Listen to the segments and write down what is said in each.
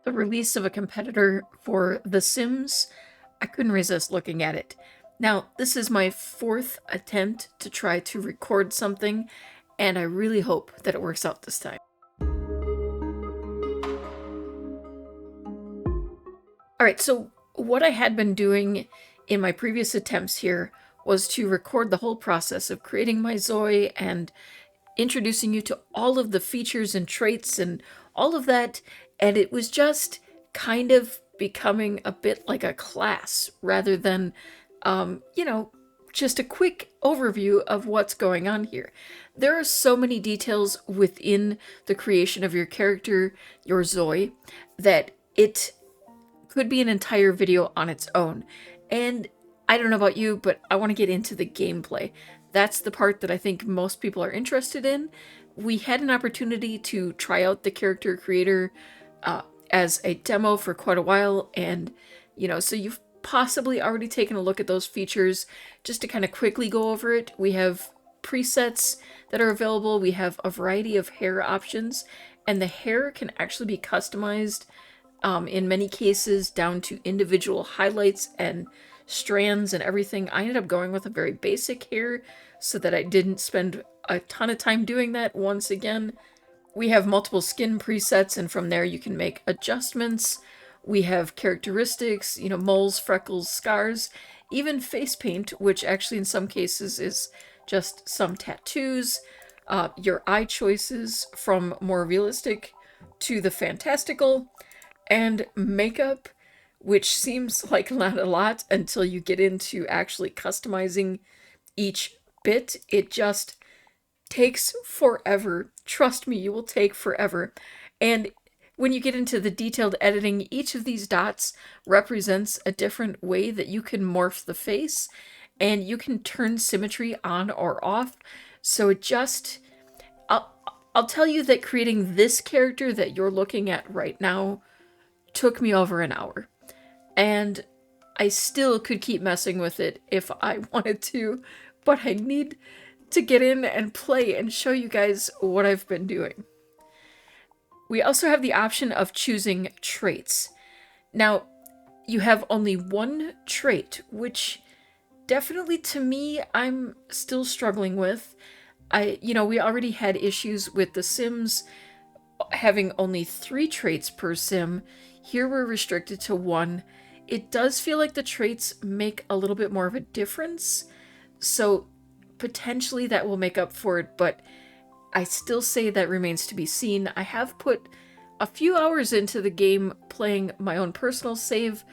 The release of a competitor for The Sims, I couldn't resist looking at it. Now, this is my fourth attempt to try to record something, and I really hope that it works out this time. Alright, so what I had been doing in my previous attempts here was to record the whole process of creating my ZOI and introducing you to all of the features and traits and all of that, and it was just kind of becoming a bit like a class rather than, you know, just a quick overview of what's going on here. There are so many details within the creation of your character, your ZOI, that it could be an entire video on its own. And I don't know about you, but I want to get into the gameplay. That's the part that I think most people are interested in. We had an opportunity to try out the character creator as a demo for quite a while, and so you've possibly already taken a look at those features. Just to kind of quickly go over it, we have presets that are available. We have a variety of hair options, and the hair can actually be customized in many cases down to individual highlights and strands and everything. I ended up going with a very basic hair so that I didn't spend a ton of time doing that once again. We have multiple skin presets, and from there you can make adjustments. We have characteristics, moles, freckles, scars, even face paint, which actually in some cases is just some tattoos, your eye choices from more realistic to the fantastical, and makeup, which seems like not a lot until you get into actually customizing each bit. It just takes forever. Trust me, you will take forever. And when you get into the detailed editing, each of these dots represents a different way that you can morph the face, and you can turn symmetry on or off. So it just... I'll tell you that creating this character that you're looking at right now took me over an hour, and I still could keep messing with it if I wanted to, but I need to get in and play and show you guys what I've been doing. We also have the option of choosing traits. Now, you have only one trait, which definitely to me I'm still struggling with. We already had issues with The Sims having only 3 traits per sim. Here we're restricted to 1. It does feel like the traits make a little bit more of a difference, so potentially that will make up for it, but I still say that remains to be seen. I have put a few hours into the game playing my own personal save,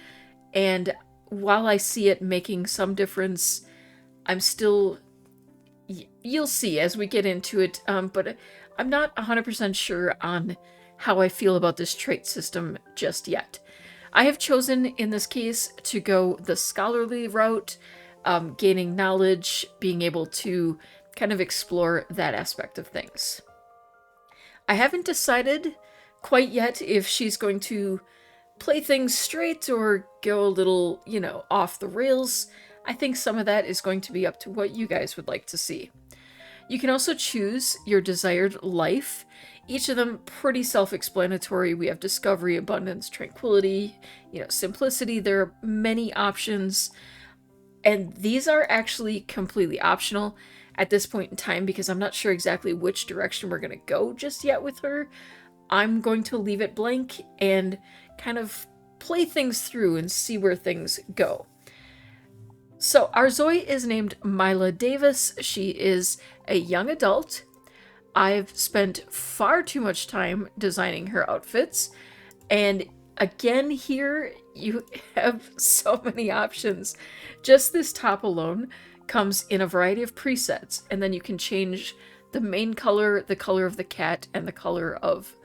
and while I see it making some difference, I'm still... You'll see as we get into it, but I'm not 100% sure on how I feel about this trait system just yet. I have chosen, in this case, to go the scholarly route, gaining knowledge, being able to kind of explore that aspect of things. I haven't decided quite yet if she's going to play things straight or go a little, off the rails. I think some of that is going to be up to what you guys would like to see. You can also choose your desired life. Each of them pretty self-explanatory. We have discovery, abundance, tranquility, simplicity. There are many options, and these are actually completely optional at this point in time because I'm not sure exactly which direction we're going to go just yet with her. I'm going to leave it blank and kind of play things through and see where things go. So our ZOI is named Mila Davis. She is a young adult. I've spent far too much time designing her outfits, and again here you have so many options. Just this top alone comes in a variety of presets, and then you can change the main color, the color of the cat, and the color of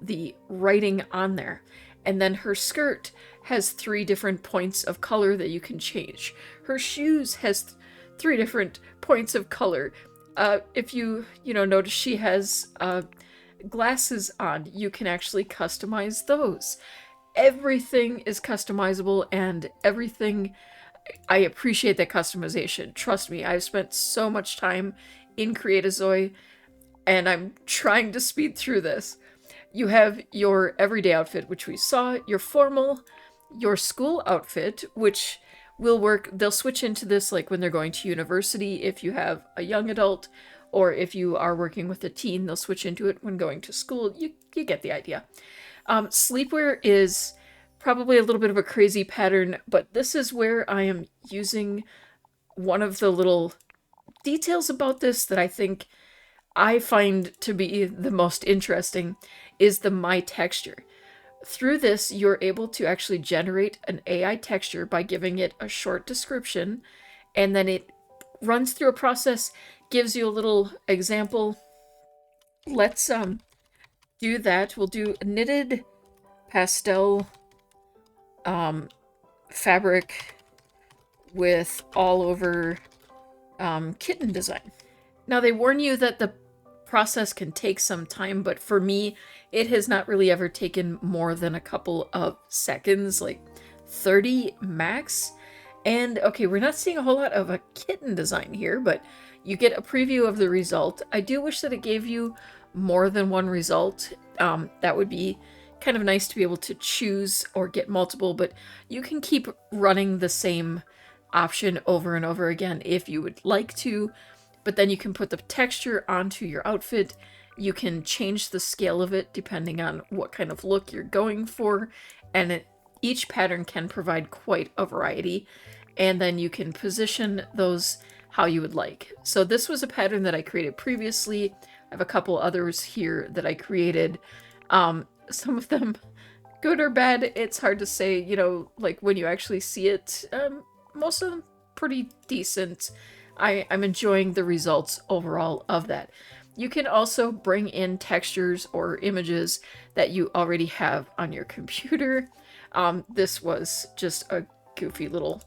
the writing on there. And then her skirt has 3 different points of color that you can change. Her shoes has 3 different points of color. If you notice she has glasses on, you can actually customize those. Everything is customizable, and everything, I appreciate that customization. Trust me, I've spent so much time in Create-a-ZOI, and I'm trying to speed through this. You have your everyday outfit, which we saw, your formal, your school outfit, which will work. They'll switch into this like when they're going to university if you have a young adult, or if you are working with a teen, they'll switch into it when going to school. You get the idea. Sleepwear is probably a little bit of a crazy pattern, but this is where I am using one of the little details about this that I find to be the most interesting is the My Texture. Through this, you're able to actually generate an AI texture by giving it a short description, and then it runs through a process, gives you a little example. Let's do that. We'll do knitted pastel fabric with all over kitten design. Now, they warn you that the process can take some time, but for me, it has not really ever taken more than a couple of seconds, like 30 max. And okay, we're not seeing a whole lot of a kitten design here, but you get a preview of the result. I do wish that it gave you more than one result. That would be kind of nice to be able to choose or get multiple, but you can keep running the same option over and over again if you would like to. But then you can put the texture onto your outfit. You can change the scale of it depending on what kind of look you're going for. And each pattern can provide quite a variety. And then you can position those how you would like. So this was a pattern that I created previously. I have a couple others here that I created. Some of them good or bad. It's hard to say, like when you actually see it. Most of them pretty decent. I'm enjoying the results overall of that. You can also bring in textures or images that you already have on your computer. This was just a goofy little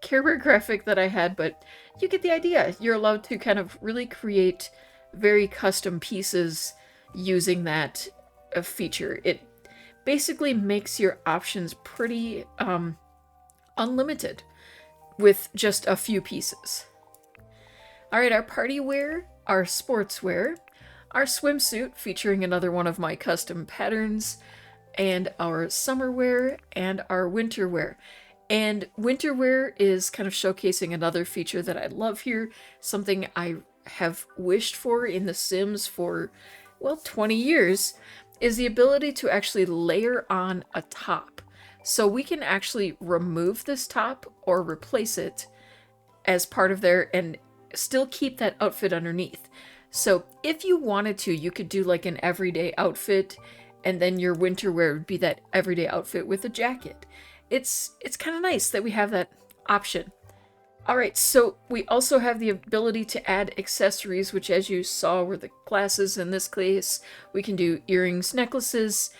Care Bear graphic that I had, but you get the idea. You're allowed to kind of really create very custom pieces using that feature. It basically makes your options pretty unlimited with just a few pieces. All right, our party wear, our sportswear, our swimsuit featuring another one of my custom patterns, and our summer wear and our winter wear. And winter wear is kind of showcasing another feature that I love here, something I have wished for in The Sims for, 20 years, is the ability to actually layer on a top. So we can actually remove this top or replace it as part of there and still keep that outfit underneath. So if you wanted to, you could do like an everyday outfit, and then your winter wear would be that everyday outfit with a jacket. It's kind of nice that we have that option. All right, so we also have the ability to add accessories, which as you saw were the glasses in this case. We can do earrings, necklaces,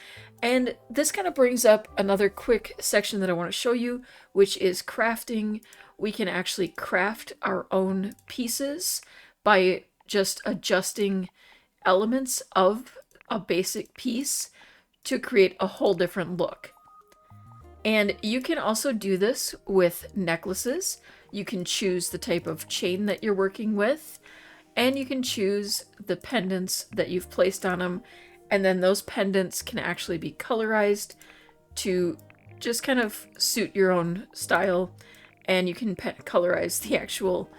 and this kind of brings up another quick section that I want to show you, which is crafting. We can actually craft our own pieces by just adjusting elements of a basic piece to create a whole different look. And you can also do this with necklaces. You can choose the type of chain that you're working with, and you can choose the pendants that you've placed on them. And then those pendants can actually be colorized to just kind of suit your own style. And you can colorize the actual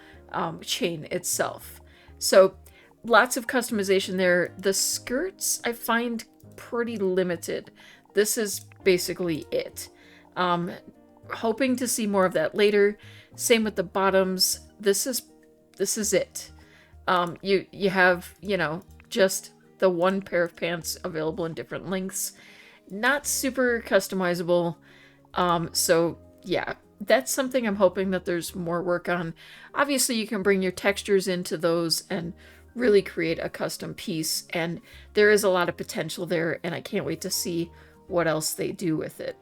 chain itself. So lots of customization there. The skirts I find pretty limited. This is basically it. Hoping to see more of that later. Same with the bottoms. This is it. You have, just the one pair of pants available in different lengths. Not super customizable. So yeah, that's something I'm hoping that there's more work on. Obviously, you can bring your textures into those and really create a custom piece, and there is a lot of potential there, and I can't wait to see what else they do with it.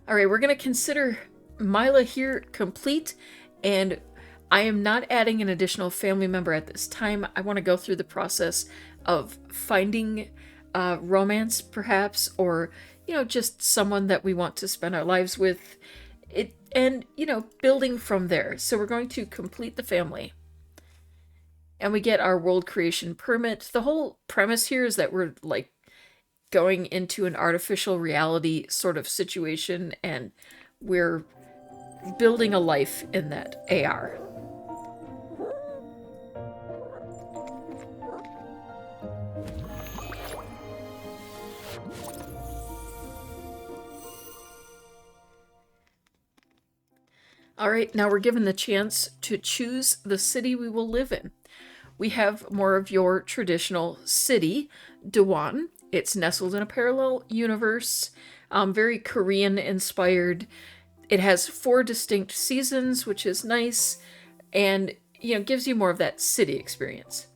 All right, we're going to consider Mila here complete, and I am not adding an additional family member at this time. I want to go through the process of finding romance, perhaps, or, just someone that we want to spend our lives with. And building from there. So we're going to complete the family. And we get our world creation permit. The whole premise here is that we're like going into an artificial reality sort of situation, and we're building a life in that AR. All right, now we're given the chance to choose the city we will live in. We have more of your traditional city, Daewon. It's nestled in a parallel universe, very Korean inspired. It has 4 distinct seasons, which is nice, and gives you more of that city experience.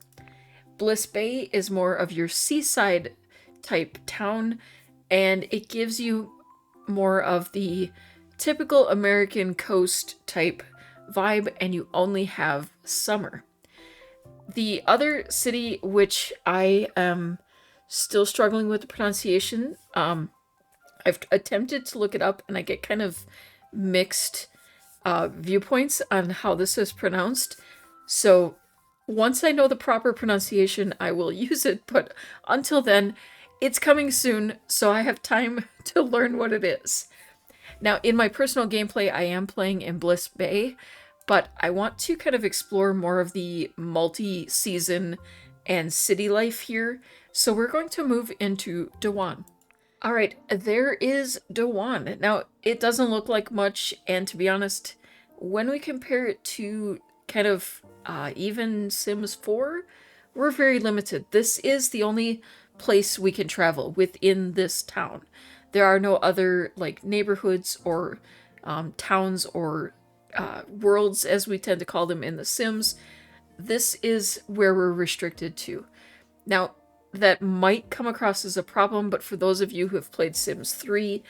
Bliss Bay is more of your seaside type town, and it gives you more of the typical American coast type vibe, and you only have summer. The other city, which I am still struggling with the pronunciation, I've attempted to look it up and I get kind of mixed viewpoints on how this is pronounced. So once I know the proper pronunciation, I will use it. But until then, it's coming soon, so I have time to learn what it is. Now, in my personal gameplay, I am playing in Bliss Bay, but I want to kind of explore more of the multi-season and city life here. So we're going to move into Daewon. All right, there is Daewon. Now, it doesn't look like much, and to be honest, when we compare it to kind of even Sims 4, we're very limited. This is the only place we can travel within this town. There are no other like neighborhoods or towns or worlds, as we tend to call them in The Sims. This is where we're restricted to. Now, that might come across as a problem, but for those of you who have played Sims 3,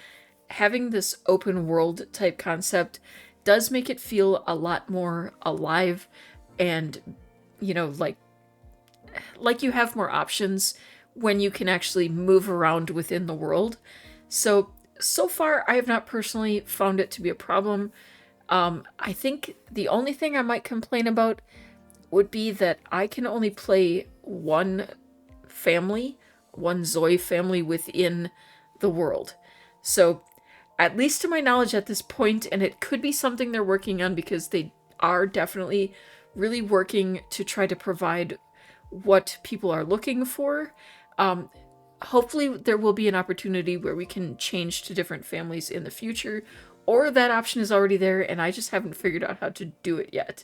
having this open world type concept does make it feel a lot more alive, and like you have more options when you can actually move around within the world. So far I have not personally found it to be a problem. I think the only thing I might complain about would be that I can only play one family, one ZOI family within the world. So at least to my knowledge at this point, and it could be something they're working on because they are definitely really working to try to provide what people are looking for. Hopefully there will be an opportunity where we can change to different families in the future, or that option is already there and I just haven't figured out how to do it yet.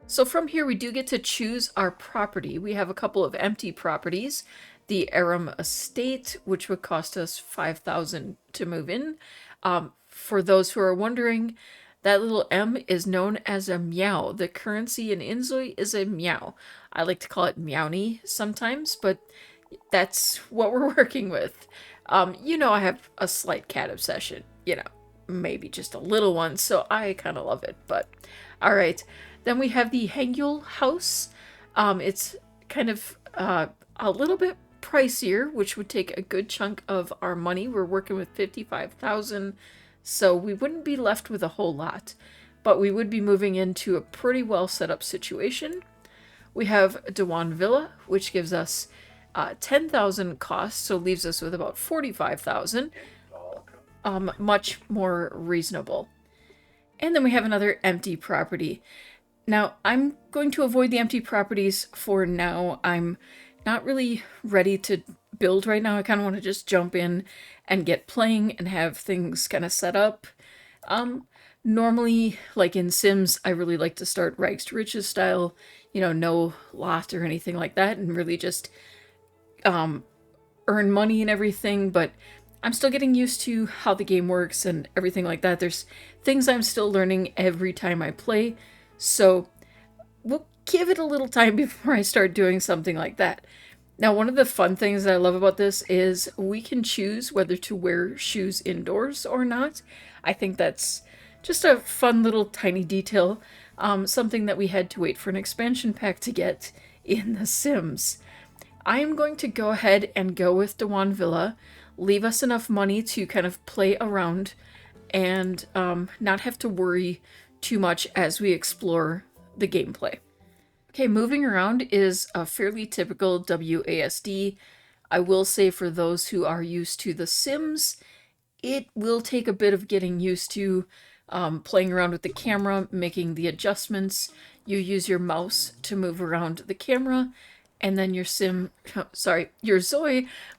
So from here we do get to choose our property. We have a couple of empty properties. The Aram Estate, which would cost us 5,000 to move in. For those who are wondering, that little M is known as a meow. The currency in InZOI is a meow. I like to call it meowny sometimes, but that's what we're working with. I have a slight cat obsession, maybe just a little one, so I kind of love it, but all right. Then we have the Hangul house. It's kind of a little bit pricier, which would take a good chunk of our money. We're working with 55,000, so we wouldn't be left with a whole lot, but we would be moving into a pretty well set up situation. We have Daewon Villa, which gives us 10,000 costs, so leaves us with about 45,000. Much more reasonable. And then we have another empty property. Now, I'm going to avoid the empty properties for now. I'm not really ready to build right now. I kind of want to just jump in and get playing and have things kind of set up. Normally, like in Sims, I really like to start rags to riches style, no lot or anything like that, and really just earn money and everything, but I'm still getting used to how the game works and everything like that. There's things I'm still learning every time I play, so we'll give it a little time before I start doing something like that. Now, one of the fun things that I love about this is we can choose whether to wear shoes indoors or not. I think that's just a fun little tiny detail, something that we had to wait for an expansion pack to get in The Sims. I am going to go ahead and go with Daewon Villa, leave us enough money to kind of play around and not have to worry too much as we explore the gameplay. Okay, moving around is a fairly typical WASD. I will say for those who are used to The Sims, it will take a bit of getting used to playing around with the camera, making the adjustments. You use your mouse to move around the camera, and then your Zoe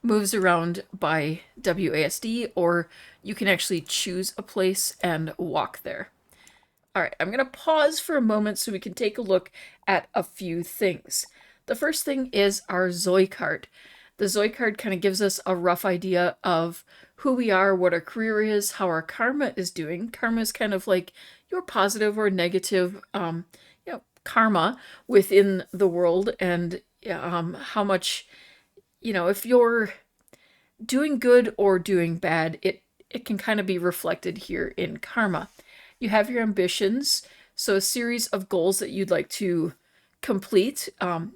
moves around by WASD, or you can actually choose a place and walk there. All right, I'm going to pause for a moment so we can take a look at a few things. The first thing is our Zoe card. The Zoe card kind of gives us a rough idea of who we are, what our career is, how our karma is doing. Karma is kind of like your positive or negative karma within the world, and how much, if you're doing good or doing bad, it can kind of be reflected here in karma. You have your ambitions, so a series of goals that you'd like to complete.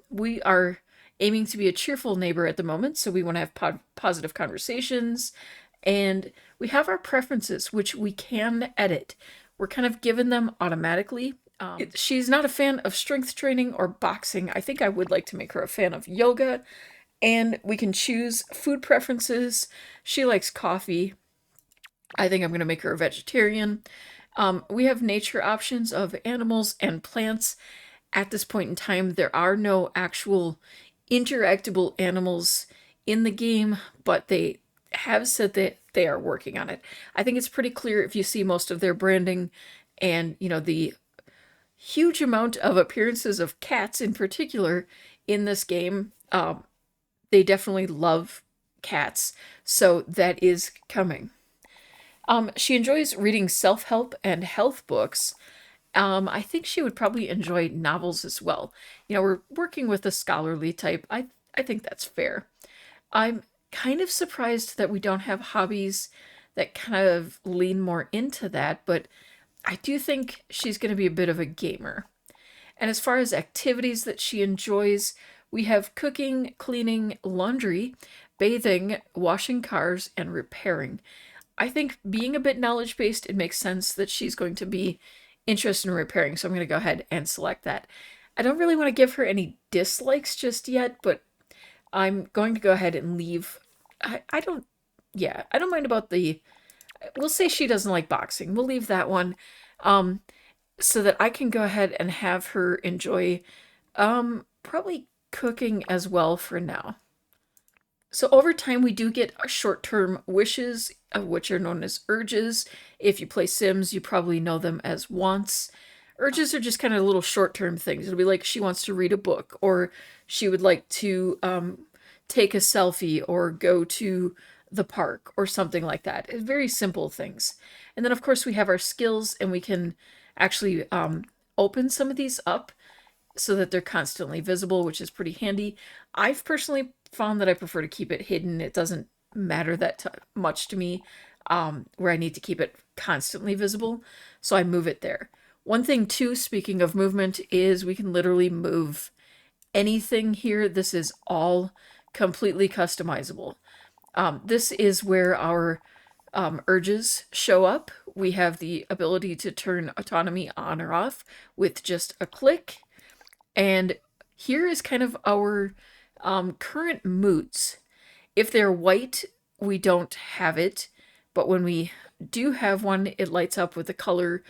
We are aiming to be a cheerful neighbor at the moment, so we want to have positive conversations. And we have our preferences, which we can edit. We're kind of given them automatically. She's not a fan of strength training or boxing. I think I would like to make her a fan of yoga. And we can choose food preferences. She likes coffee. I think I'm going to make her a vegetarian. We have nature options of animals and plants. At this point in time, there are no actual interactable animals in the game, but they have said that they are working on it. I think it's pretty clear if you see most of their branding and, the huge amount of appearances of cats in particular in this game. They definitely love cats, so that is coming. She enjoys reading self-help and health books. I think she would probably enjoy novels as well. We're working with a scholarly type. I think that's fair. I'm kind of surprised that we don't have hobbies that kind of lean more into that, but I do think she's going to be a bit of a gamer. And as far as activities that she enjoys, we have cooking, cleaning, laundry, bathing, washing cars, and repairing. I think being a bit knowledge-based, it makes sense that she's going to be interested in repairing, so I'm going to go ahead and select that. I don't really want to give her any dislikes just yet, but I'm going to go ahead and leave. I don't mind about we'll say she doesn't like boxing. We'll leave that one, so that I can go ahead and have her enjoy, probably cooking as well for now. So over time, we do get short-term wishes, which are known as urges. If you play Sims, you probably know them as wants. Urges are just kind of little short-term things. It'll be like she wants to read a book, or she would like to take a selfie, or go to the park, or something like that. It's very simple things. And then, of course, we have our skills, and we can actually open some of these up so that they're constantly visible, which is pretty handy. I've personally found that I prefer to keep it hidden. It doesn't matter that much to me, where I need to keep it constantly visible, so I move it there. One thing too, speaking of movement, is we can literally move anything here. This is all completely customizable. This is where our urges show up. We have the ability to turn autonomy on or off with just a click. And here is kind of our current moods. If they're white, we don't have it, but when we do have one, it lights up with the color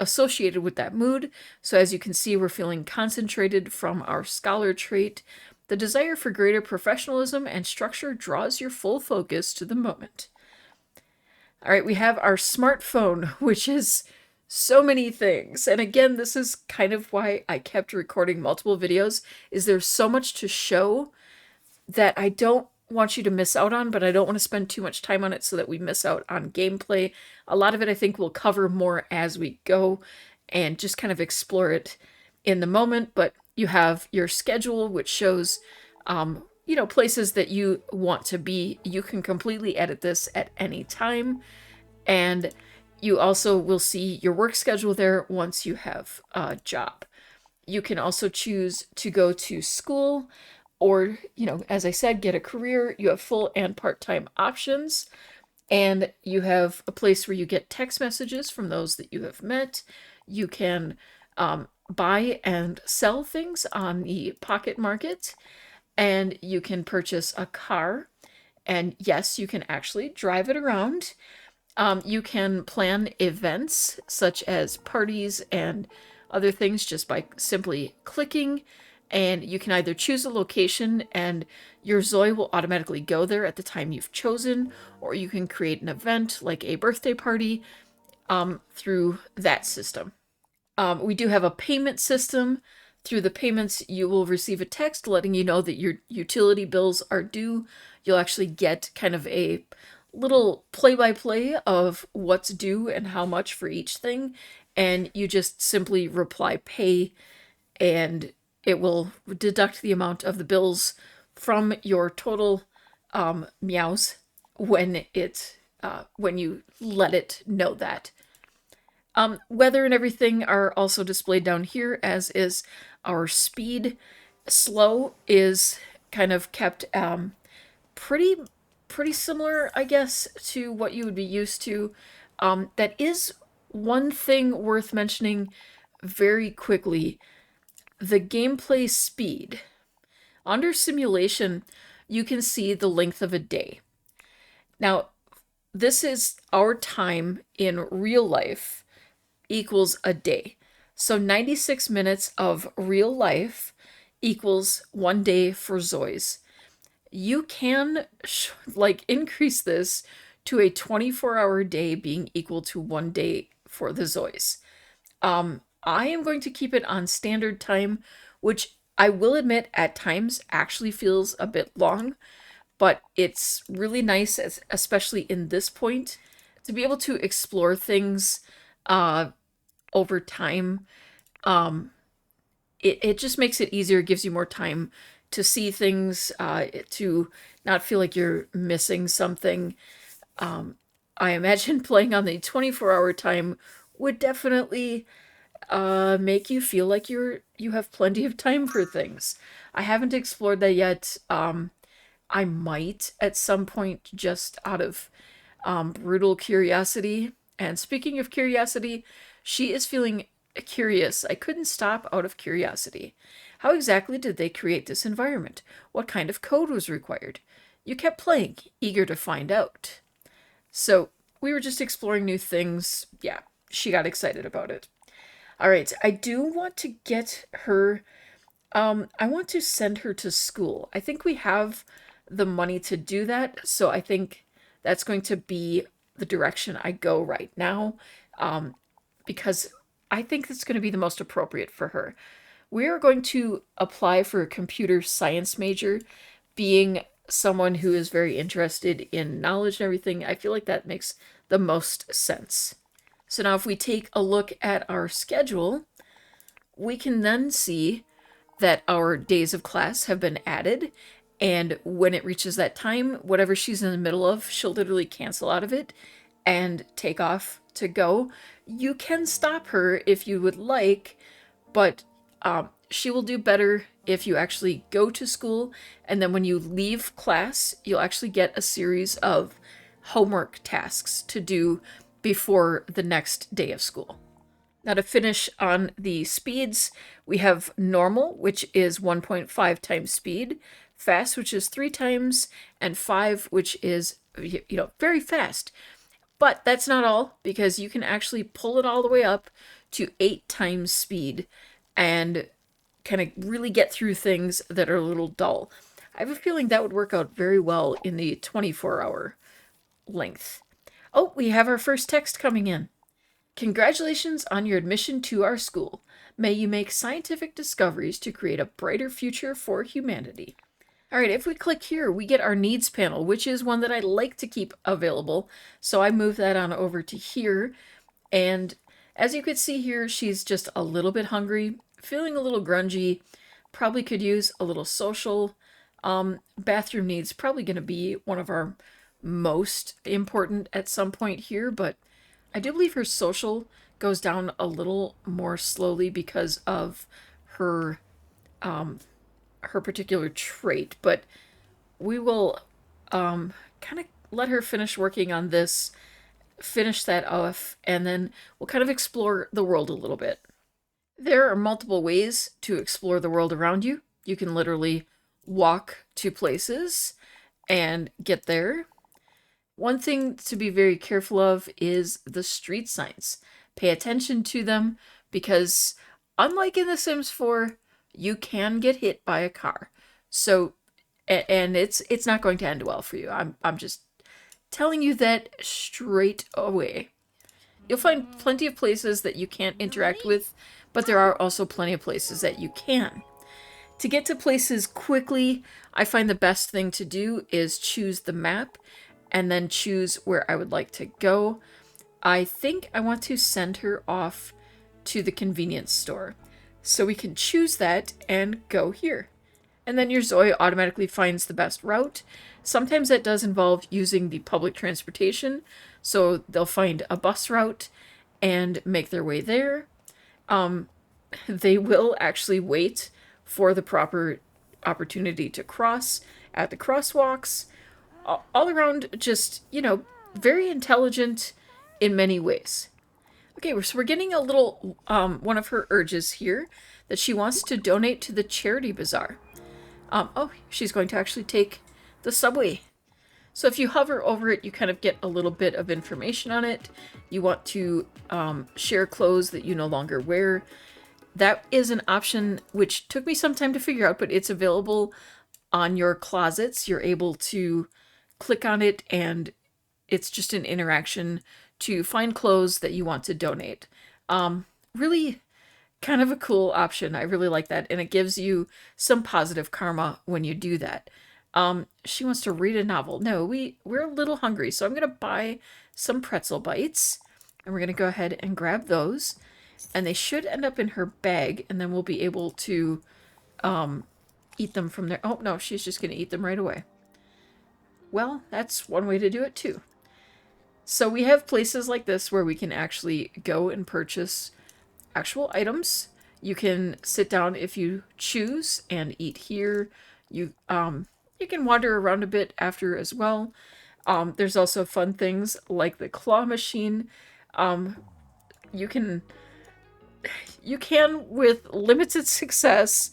associated with that mood. So as you can see, we're feeling concentrated from our scholar trait. The desire for greater professionalism and structure draws your full focus to the moment. All right, we have our smartphone, which is so many things. And again, this is kind of why I kept recording multiple videos, is there's so much to show that I don't want you to miss out on, but I don't want to spend too much time on it so that we miss out on gameplay. A lot of it I think we'll cover more as we go and just kind of explore it in the moment. But you have your schedule, which shows places that you want to be. You can completely edit this at any time. And you also will see your work schedule there once you have a job. You can also choose to go to school, or, as I said, get a career. You have full and part-time options. And you have a place where you get text messages from those that you have met. You can buy and sell things on the pocket market. and you can purchase a car. And yes, you can actually drive it around. You can plan events such as parties and other things just by simply clicking. And you can either choose a location and your Zoe will automatically go there at the time you've chosen, or you can create an event like a birthday party through that system. We do have a payment system. Through the payments, you will receive a text letting you know that your utility bills are due. You'll actually get kind of a little play-by-play of what's due and how much for each thing. And you just simply reply pay, and it will deduct the amount of the bills from your total meows when you let it know that. Weather and everything are also displayed down here, as is our speed. Slow is kind of kept pretty pretty similar, I guess, to what you would be used to. That is one thing worth mentioning very quickly. The gameplay speed. Under simulation, you can see the length of a day. Now, this is our time in real life equals a day. So 96 minutes of real life equals 1 day for Zoi's. You can increase this to a 24-hour day being equal to 1 day for the Zoi's. I am going to keep it on standard time, which I will admit at times actually feels a bit long, but it's really nice, especially in this point, to be able to explore things over time. It just makes it easier, gives you more time to see things, to not feel like you're missing something. I imagine playing on the 24-hour time would definitely make you feel like you have plenty of time for things. I haven't explored that yet. I might at some point, just out of brutal curiosity. And speaking of curiosity, she is feeling curious. I couldn't stop out of curiosity. How exactly did they create this environment? What kind of code was required? You kept playing, eager to find out. So we were just exploring new things. Yeah, she got excited about it. All right, I do want to get her, I want to send her to school. I think we have the money to do that, so I think that's going to be the direction I go right now, because I think that's going to be the most appropriate for her. We are going to apply for a computer science major. Being someone who is very interested in knowledge and everything, I feel like that makes the most sense. So now if we take a look at our schedule, we can then see that our days of class have been added. And when it reaches that time, whatever she's in the middle of, she'll literally cancel out of it and take off to go. You can stop her if you would like, but she will do better if you actually go to school, and then when you leave class, you'll actually get a series of homework tasks to do before the next day of school. Now to finish on the speeds, we have normal, which is 1.5 times speed, fast, which is 3 times, and 5, which is, very fast. But that's not all, because you can actually pull it all the way up to 8 times speed and kind of really get through things that are a little dull. I have a feeling that would work out very well in the 24-hour length. Oh, we have our first text coming in. Congratulations on your admission to our school. May you make scientific discoveries to create a brighter future for humanity. All right, if we click here, we get our needs panel, which is one that I like to keep available. So I move that on over to here. And as you can see here, she's just a little bit hungry, feeling a little grungy, probably could use a little social. Bathroom needs probably going to be one of our most important at some point here, but I do believe her social goes down a little more slowly because of her her particular trait, but we will kind of let her finish working on this, finish that off, and then we'll kind of explore the world a little bit. There are multiple ways to explore the world around you. You can literally walk to places and get there. One thing to be very careful of is the street signs. Pay attention to them because, unlike in The Sims 4, you can get hit by a car. So, and it's not going to end well for you. I'm just telling you that straight away. You'll find plenty of places that you can't interact with, but there are also plenty of places that you can. To get to places quickly, I find the best thing to do is choose the map and then choose where I would like to go. I think I want to send her off to the convenience store. So we can choose that and go here. And then your Zoe automatically finds the best route. Sometimes that does involve using the public transportation. So they'll find a bus route and make their way there. They will actually wait for the proper opportunity to cross at the crosswalks. All around, just, very intelligent in many ways. Okay, so we're getting a little, one of her urges here, that she wants to donate to the charity bazaar. Oh, she's going to actually take the subway. So if you hover over it, you kind of get a little bit of information on it. You want to share clothes that you no longer wear. That is an option which took me some time to figure out, but it's available on your closets. You're able to click on it, and it's just an interaction to find clothes that you want to donate. Really kind of a cool option. I really like that, and it gives you some positive karma when you do that. She wants to read a novel. No, we're a little hungry, so I'm going to buy some pretzel bites, and we're going to go ahead and grab those, and they should end up in her bag, and then we'll be able to eat them from there. Oh, no, she's just going to eat them right away. Well, that's one way to do it too. So we have places like this where we can actually go and purchase actual items. You can sit down if you choose and eat here. You can wander around a bit after as well. There's also fun things like the claw machine. You can with limited success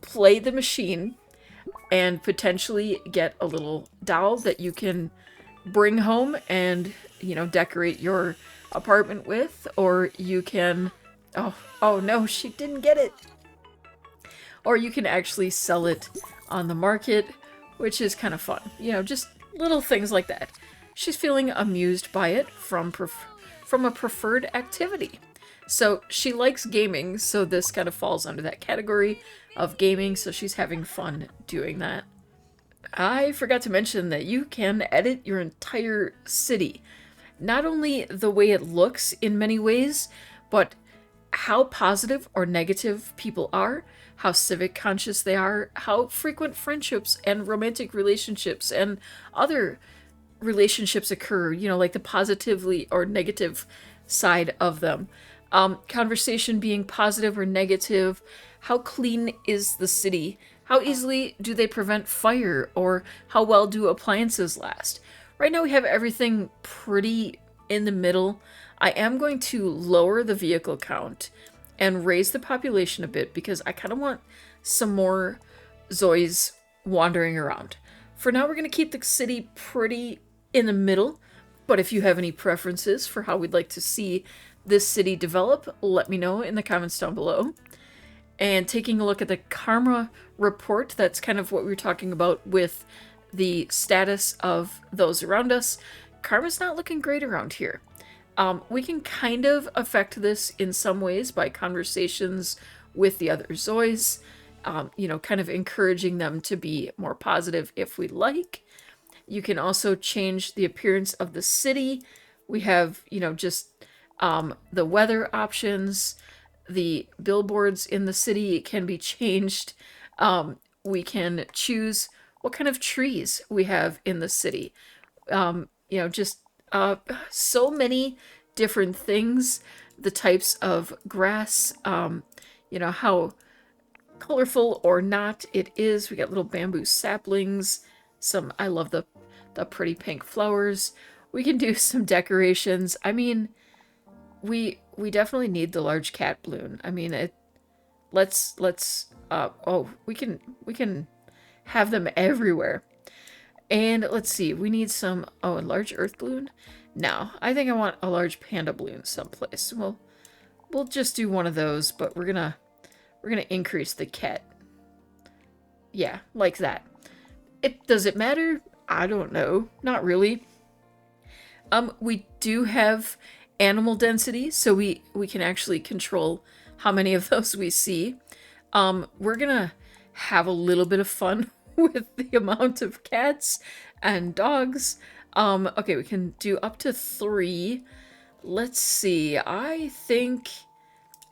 play the machine and potentially get a little doll that you can bring home and, decorate your apartment with, or you can, oh no, she didn't get it. Or you can actually sell it on the market, which is kind of fun. Just little things like that. She's feeling amused by it from a preferred activity. So she likes gaming, so this kind of falls under that category of gaming, so she's having fun doing that. I forgot to mention that you can edit your entire city. Not only the way it looks in many ways, but how positive or negative people are, how civic conscious they are, how frequent friendships and romantic relationships and other relationships occur, like the positively or negative side of them. Conversation being positive or negative, how clean is the city, how easily do they prevent fire, or how well do appliances last. Right now we have everything pretty in the middle. I am going to lower the vehicle count and raise the population a bit because I kind of want some more Zoes wandering around. For now, we're going to keep the city pretty in the middle, but if you have any preferences for how we'd like to see this city develop, let me know in the comments down below. And taking a look at the karma report, that's kind of what we were talking about with the status of those around us. Karma's not looking great around here. We can kind of affect this in some ways by conversations with the other Zoes, kind of encouraging them to be more positive if we like. You can also change the appearance of the city. We have, just the weather options. The billboards in the city can be changed. We can choose what kind of trees we have in the city. Just so many different things. The types of grass, how colorful or not it is. We got little bamboo saplings. I love the pretty pink flowers. We can do some decorations. I mean, we definitely need the large cat balloon. I mean, we can have them everywhere. And let's see, we need some, oh, a large earth balloon? No, I think I want a large panda balloon someplace. Well, we'll just do one of those, but we're gonna increase the cat. Yeah, like that. Does it matter? I don't know. Not really. We do have animal density, so we can actually control how many of those we see. We're gonna have a little bit of fun with the amount of cats and dogs. Okay, we can do up to 3. Let's see. I think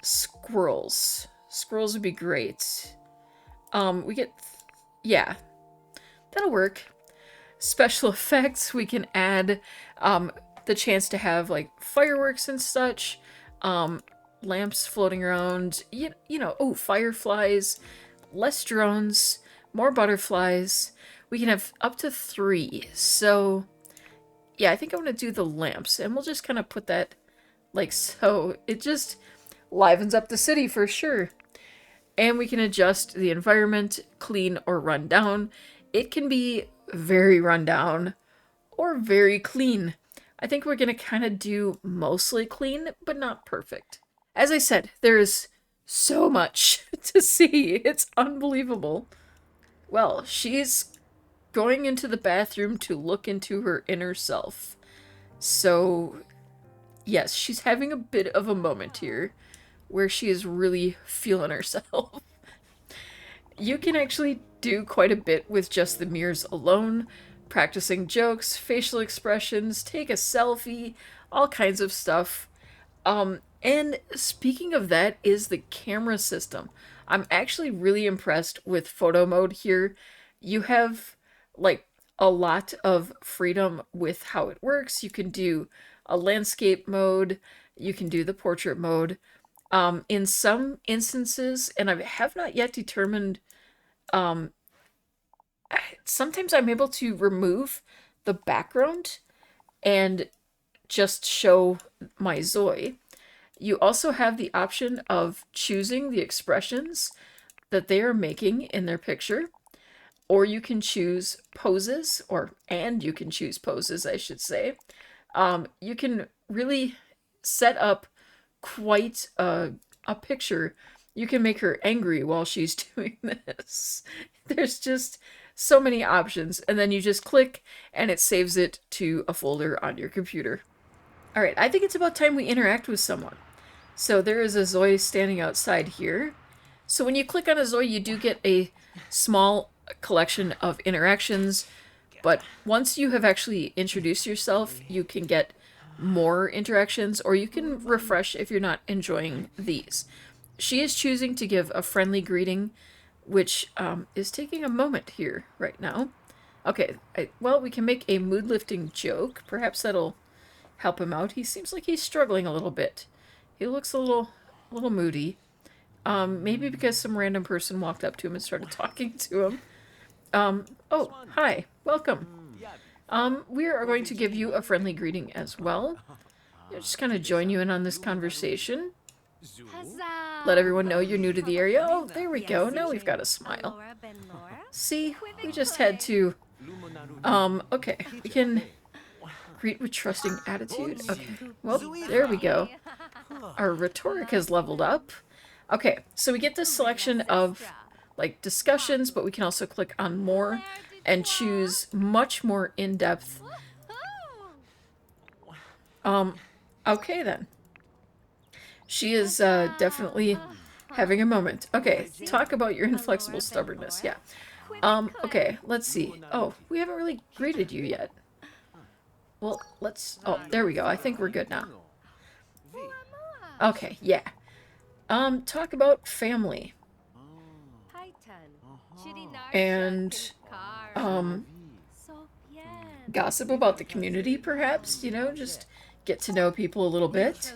squirrels. Squirrels would be great. We get, yeah, that'll work. Special effects, we can add the chance to have like fireworks and such, lamps floating around, oh, fireflies, less drones, more butterflies. We can have up to 3. So yeah, I think I want to do the lamps, and we'll just kind of put that like so. It just livens up the city for sure. And we can adjust the environment, clean or run down. It can be very run down or very clean. I think we're going to kind of do mostly clean, but not perfect. As I said, there is so much to see. It's unbelievable. Well, she's going into the bathroom to look into her inner self. So, yes, she's having a bit of a moment here where she is really feeling herself. You can actually do quite a bit with just the mirrors alone, practicing jokes, facial expressions, take a selfie, all kinds of stuff. And speaking of that is the camera system. I'm actually really impressed with photo mode here. You have like a lot of freedom with how it works. You can do a landscape mode, you can do the portrait mode. In some instances, and I have not yet determined, um, sometimes I'm able to remove the background and just show my Zoe. You also have the option of choosing the expressions that they are making in their picture, or you can choose poses, and you can choose poses, I should say. You can really set up quite a picture. You can make her angry while she's doing this. There's just so many options, and then you just click and it saves it to a folder on your computer. All right, I think it's about time we interact with someone. So there is a Zoe standing outside here. So when you click on a Zoe, you do get a small collection of interactions, but once you have actually introduced yourself, you can get more interactions, or you can refresh if you're not enjoying these. She is choosing to give a friendly greeting, which is taking a moment here right now. Okay, well, we can make a mood-lifting joke. Perhaps that'll help him out. He seems like he's struggling a little bit. He looks a little moody. Maybe because some random person walked up to him and started talking to him. Oh, hi, welcome. We are going to give you a friendly greeting as well. Just kind of join you in on this conversation. Let everyone know you're new to the area. Oh, there we go. Now we've got a smile. See, we just had to... okay, we can greet with trusting attitude. Okay, well, there we go. Our rhetoric has leveled up. Okay, so we get this selection of, like, discussions, but we can also click on more and choose much more in-depth. Okay then. She is definitely having a moment. Okay, talk about your inflexible stubbornness. Yeah. Okay, let's see. Oh, we haven't really greeted you yet. Well, let's... Oh, there we go. I think we're good now. Okay, yeah. Talk about family. And, gossip about the community, perhaps, you know, just get to know people a little bit.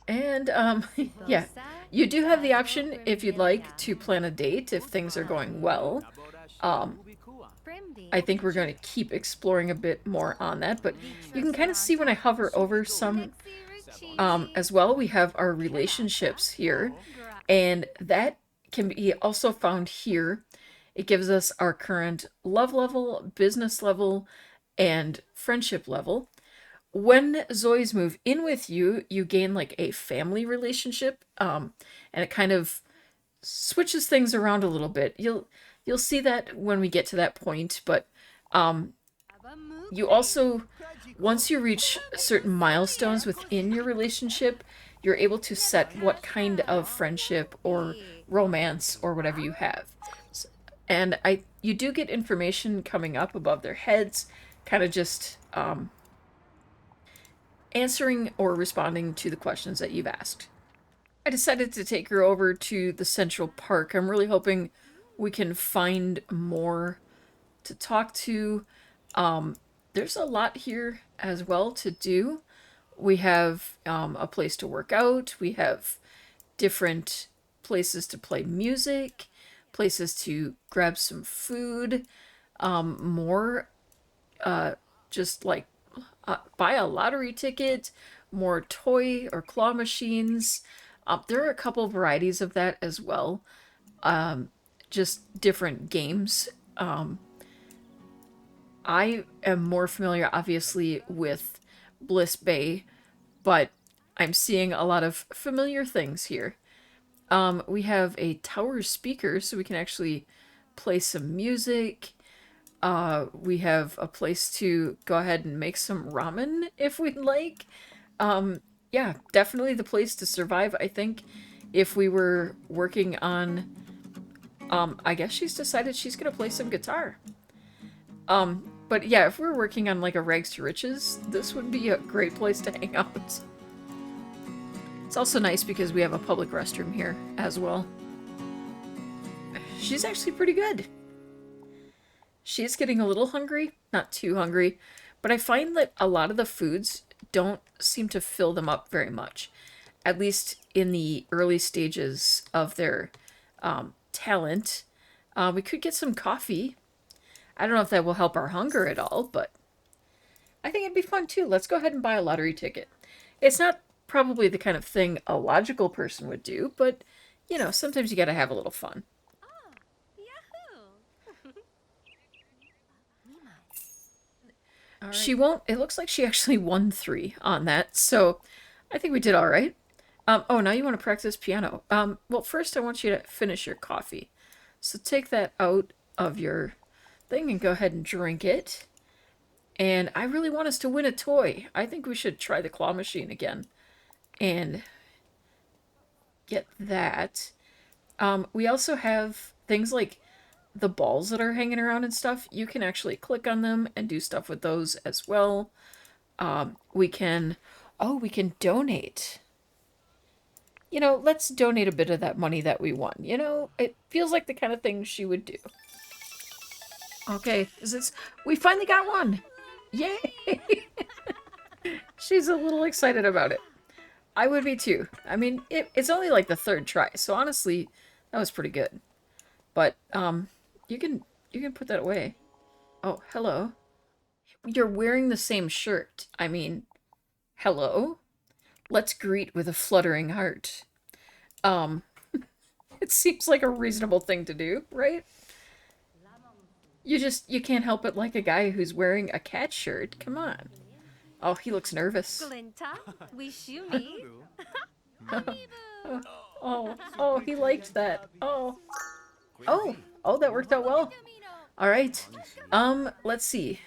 And, yeah, you do have the option, if you'd like, to plan a date if things are going well. I think we're going to keep exploring a bit more on that, but you can kind of see when I hover over some, as well, we have our relationships here, and that can be also found here. It gives us our current love level, business level, and friendship level. When Zoes move in with you, you gain like a family relationship, and it kind of switches things around a little bit. You'll see that when we get to that point, but um, you also, once you reach certain milestones within your relationship, you're able to set what kind of friendship or romance or whatever you have. And you do get information coming up above their heads, kind of just answering or responding to the questions that you've asked. I decided to take her over to the Central Park. I'm really hoping we can find more to talk to. There's a lot here as well to do. We have a place to work out. We have different places to play music, places to grab some food, more just like buy a lottery ticket, more toy or claw machines. There are a couple varieties of that as well. Just different games. I am more familiar, obviously, with Bliss Bay, but I'm seeing a lot of familiar things here. We have a tower speaker, so we can actually play some music. We have a place to go ahead and make some ramen if we'd like. Yeah, definitely the place to survive, I think, if we were working on. I guess she's decided she's gonna play some guitar. But yeah, if we were working on like a rags to riches, this would be a great place to hang out. It's also nice because we have a public restroom here as well. She's actually pretty good. She is getting a little hungry, not too hungry, but I find that a lot of the foods don't seem to fill them up very much, at least in the early stages of their talent. We could get some coffee. I don't know if that will help our hunger at all, but I think it'd be fun too. Let's go ahead and buy a lottery ticket. It's not probably the kind of thing a logical person would do, but you know, sometimes you gotta have a little fun. Right. She won't. It looks like she actually won 3 on that, so I think we did all right. Oh, now you want to practice piano. Well, first I want you to finish your coffee. So take that out of your thing and go ahead and drink it. And I really want us to win a toy. I think we should try the claw machine again and get that. We also have things like the balls that are hanging around and stuff. You can actually click on them and do stuff with those as well. We can donate. You know, let's donate a bit of that money that we won. You know, it feels like the kind of thing she would do. Okay, we finally got one. Yay! She's a little excited about it. I would be too. I mean, it's only like the 3rd try, so honestly, that was pretty good. But you can put that away. Oh, hello. You're wearing the same shirt. I mean, hello. Let's greet with a fluttering heart. It seems like a reasonable thing to do, right? You can't help but like a guy who's wearing a cat shirt. Come on. Oh, he looks nervous. Oh, he liked that. Oh, that worked out well. All right. Let's see.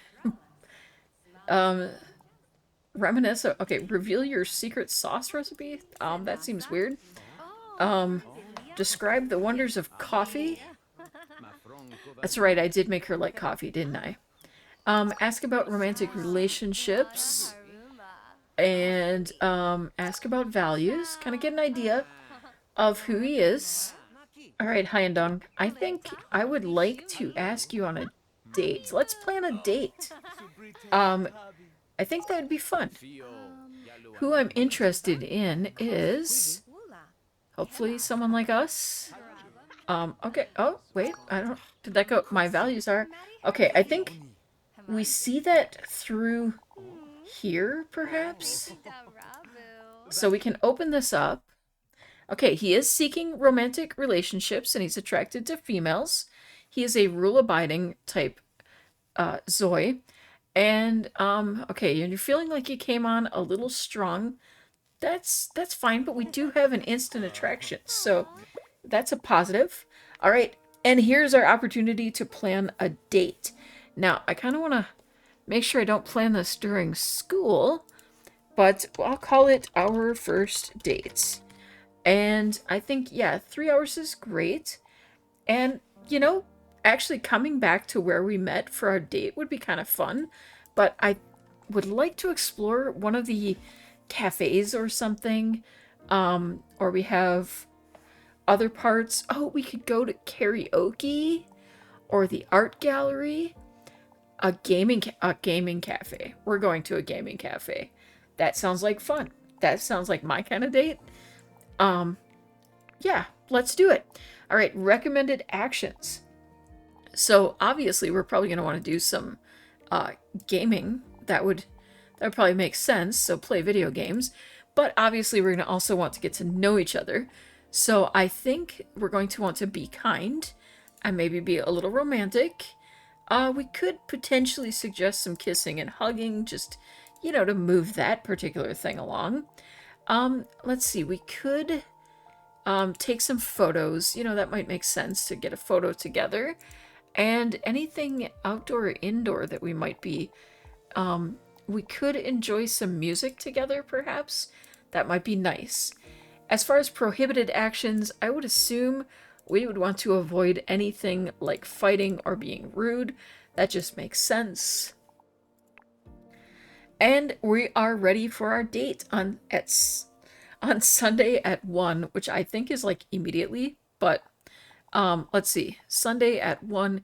Reminisce. Okay, reveal your secret sauce recipe. That seems weird. Describe the wonders of coffee. That's right, I did make her like coffee, didn't I? Ask about romantic relationships. And ask about values. Kind of get an idea of who he is. Alright, Hyundong. I think I would like to ask you on a date. Let's plan a date. I think that would be fun. Who I'm interested in is hopefully someone like us. Okay. Oh, wait. I don't... Did that go... My values are... Okay, I think we see that through here, perhaps? So we can open this up. Okay, he is seeking romantic relationships and he's attracted to females. He is a rule-abiding type Zoi. And okay, and you're feeling like you came on a little strong. That's fine, but we do have an instant attraction. So that's a positive. All right, and here's our opportunity to plan a date. Now, I kind of want to make sure I don't plan this during school, but I'll call it our first date. And I think, yeah, 3 hours is great. And, you know, actually coming back to where we met for our date would be kind of fun. But I would like to explore one of the cafes or something. Or we have other parts. Oh, we could go to karaoke or the art gallery. A gaming cafe. We're going to a gaming cafe. That sounds like fun. That sounds like my kind of date. Um, yeah, let's do it. All right, recommended actions. So obviously we're probably going to want to do some gaming. That would probably make sense. So play video games, but obviously we're going to also want to get to know each other. So I think we're going to want to be kind and maybe be a little romantic. We could potentially suggest some kissing and hugging, just to move that particular thing along. Let's see. We could take some photos. That might make sense to get a photo together. And anything outdoor or indoor that we could enjoy some music together, perhaps. That might be nice. As far as prohibited actions, I would assume we would want to avoid anything like fighting or being rude. That just makes sense. And we are ready for our date on Sunday at 1, which I think is like immediately, but let's see. Sunday at 1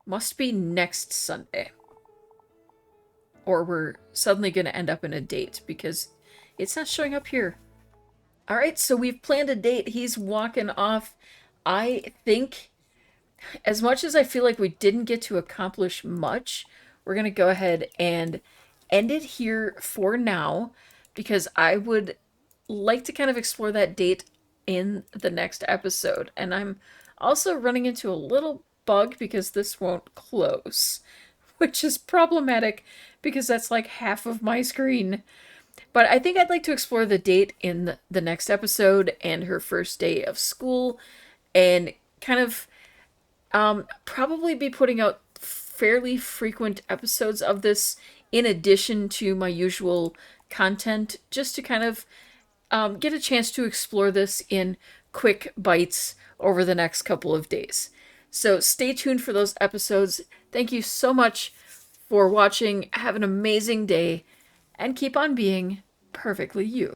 must be next Sunday. Or we're suddenly going to end up in a date because it's not showing up here. All right, so we've planned a date. He's walking off. I think, as much as I feel like we didn't get to accomplish much, we're going to go ahead and end it here for now because I would like to kind of explore that date in the next episode. And I'm also running into a little bug because this won't close, which is problematic because that's like half of my screen. But I think I'd like to explore the date in the next episode and her first day of school and kind of probably be putting out fairly frequent episodes of this in addition to my usual content, just to kind of get a chance to explore this in quick bites over the next couple of days. So stay tuned for those episodes. Thank you so much for watching. Have an amazing day and keep on being perfectly you.